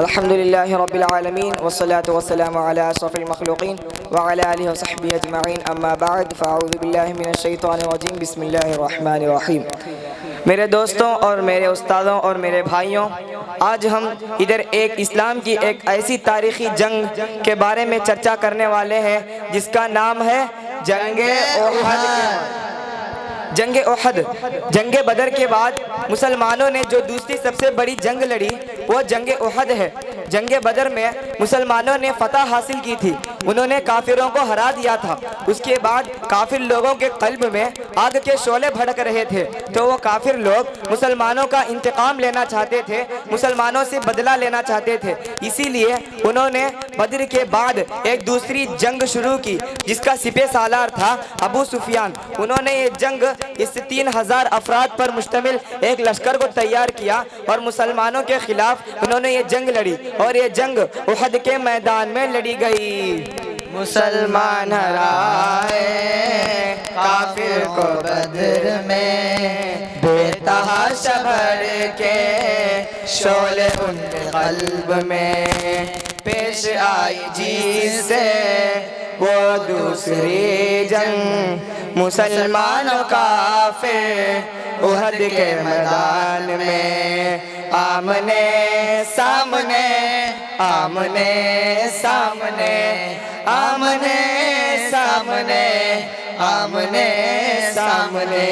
الحمد لله رب العالمين والصلاة والسلام على أشرف المخلوقين وعلى آله وصحبه أجمعين أما بعد فأعوذ بالله من الشيطان الرجيم بسم الله الرحمن الرحیم۔ میرے دوستوں اور میرے استادوں اور میرے بھائیوں، آج ہم ادھر ایک اسلام کی ایک ایسی تاریخی جنگ کے بارے میں چرچا کرنے والے ہیں جس کا نام ہے جنگ احد۔ جنگ احد، جنگ بدر کے بعد مسلمانوں نے جو دوسری سب سے بڑی جنگ لڑی وہ جنگ احد ہے۔ جنگ بدر میں مسلمانوں نے فتح حاصل کی تھی، انہوں نے کافروں کو ہرا دیا تھا۔ اس کے بعد کافر لوگوں کے قلب میں آگ کے شعلے بھڑک رہے تھے، تو وہ کافر لوگ مسلمانوں کا انتقام لینا چاہتے تھے، مسلمانوں سے بدلہ لینا چاہتے تھے۔ اسی لیے انہوں نے بدر کے بعد ایک دوسری جنگ شروع کی جس کا سپہ سالار تھا ابو سفیان۔ انہوں نے یہ جنگ اس 3000 افراد پر مشتمل ایک لشکر کو تیار کیا اور مسلمانوں کے خلاف انہوں نے یہ جنگ لڑی، اور یہ جنگ احد کے میدان میں لڑی گئی۔ مسلمان ہرائے کافر کو بدر میں، بے تحاشا بڑھ کے شعلے ان کے قلب میں، پیش آئی جیت سے وہ دوسری جنگ، مسلمانوں کافر احد کے میدان میں، آمنے سامنے آمنے سامنے آمنے سامنے آمنے سامنے۔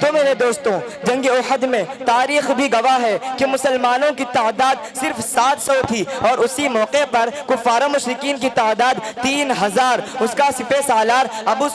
تو میرے دوستوں، جنگ احد میں تاریخ بھی گواہ ہے کہ مسلمانوں کی تعداد صرف 700 تھی، اور اسی موقع پر کفار و مشرکین کی تعداد 3000۔ اس کا سپہ سالار ابو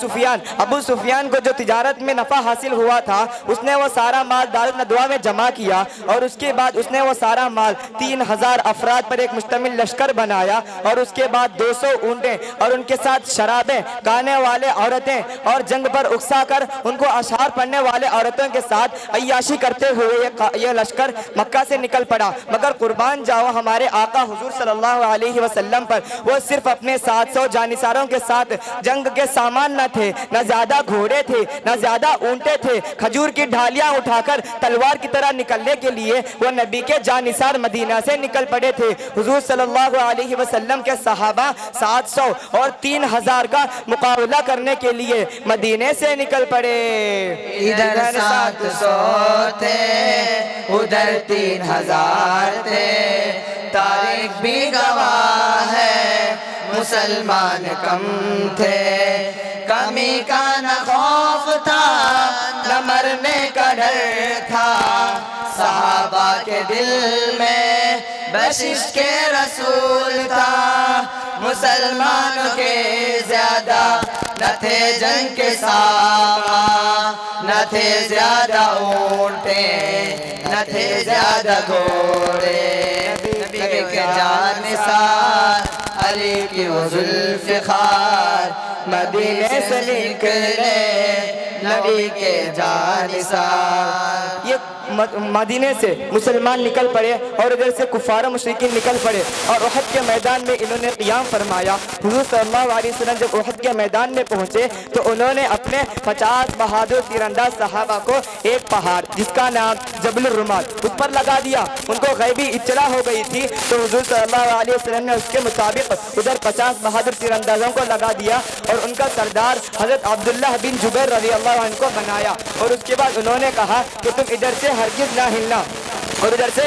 سفیان کو جو تجارت میں نفع حاصل ہوا تھا، اس نے وہ سارا مال دارالندوہ میں جمع کیا، اور اس کے بعد اس نے وہ سارا مال 3000 افراد پر ایک مشتمل لشکر بنایا، اور اس کے بعد 200 اونٹیں اور ان کے ساتھ شرابیں، گانے والے عورتیں، اور جنگ پر اکسا کر ان کو اشعار پڑھنے والے عورتوں کے ساتھ عیاشی کرتے ہوئے یہ لشکر مکہ سے نکل پڑا۔ مگر قربان جاؤ ہمارے آقا حضور صلی اللہ علیہ وسلم پر، وہ صرف اپنے 700 جانثاروں کے ساتھ جنگ کے سامان نہ تھے، نہ زیادہ گھوڑے تھے، نہ زیادہ اونٹیں تھے۔ کھجور کی ڈھالیاں اٹھا کر تلوار کی طرح نکلنے کے لیے وہ نبی کے جانثار مدینہ سے نکل پڑے تھے۔ حضور صلی اللہ علیہ وسلم کے صحابہ 700 اور 3000 کا مقابلہ کرنے کے لیے مدینے سے نکل پڑے۔ ادھر 700 تھے، ادھر 3000 تھے، تاریخ بھی گواہ ہے مسلمان کم تھے۔ کمی کا نہ خوف تھا، نہ مرنے کا ڈر تھا، صحابہ کے دل میں بخشش کے رسول تھا۔ مسلمانوں کے زیادہ نہ تھے جنگ کے سامان، نہ تھے زیادہ اونٹیں، نہ تھے زیادہ گھوڑے، نبی کے جانثار علی کی وہ ذوالفقار، مدینے سے نکلے نبی کے جانثار۔ یہ مدینے سے مسلمان نکل پڑے اور ادھر سے کفار و مشرکین نکل پڑے، اور احد کے میدان میں انہوں نے قیام فرمایا۔ حضور صلی اللہ علیہ وسلم جب احد کے میدان میں پہنچے تو انہوں نے اپنے 50 بہادر تیر انداز صحابہ کو ایک پہاڑ جس کا نام جبل الرمات اس پر لگا دیا۔ ان کو غیبی اطلاع ہو گئی تھی، تو حضور صلی اللہ علیہ وسلم نے اس کے مطابق ادھر 50 بہادر تیر اندازوں کو لگا دیا، اور ان کا سردار حضرت عبداللہ بن جبیر رضی اللہ عنہ کو بنایا، اور اس کے بعد انہوں نے کہا کہ تم ادھر سے ہرگز نہ ہلنا اور ادھر سے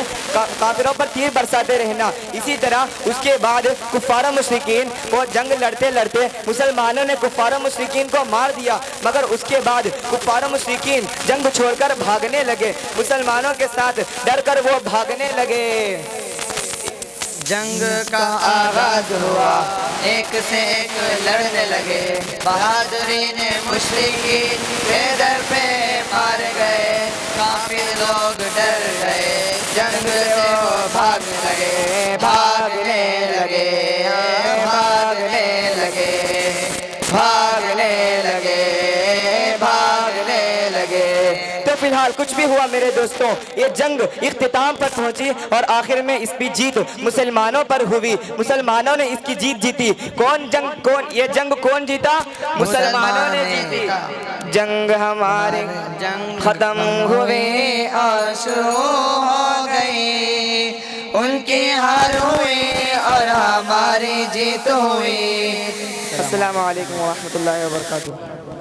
کافروں پر تیر برساتے رہنا۔ اسی طرح اس کے بعد کفار و مشرکین وہ جنگ لڑتے لڑتے مسلمانوں نے کفار و مشرکین کو مار دیا، مگر اس کے بعد کفار و مشرکین جنگ چھوڑ کر بھاگنے لگے، مسلمانوں کے ساتھ ڈر کر وہ بھاگنے لگے۔ جنگ کا آغاز ہوا، ایک سے ایک لڑنے لگے، بہادرین مشرکین کے در پہ مار گئے، کافر لوگ ڈر گئے، جنگ سے وہ بھاگنے لگے، بھاگنے لگے، بھاگنے لگے، بھاگنے لگے، بھاگنے لگے۔ تو فی الحال کچھ بھی ہوا میرے دوستوں، یہ جنگ اختتام پر پہنچی اور آخر میں اس کی جیت مسلمانوں پر ہوئی، مسلمانوں نے اس کی جیت جیتی۔ یہ جنگ کون جیتا؟ مسلمانوں نے جیتی۔ جنگ ہماری ختم ہوئی اور شروع ہو گئی، ان کی ہار ہوئی اور ہماری جیت ہوئی۔ السلام علیکم ورحمۃ اللہ وبرکاتہ۔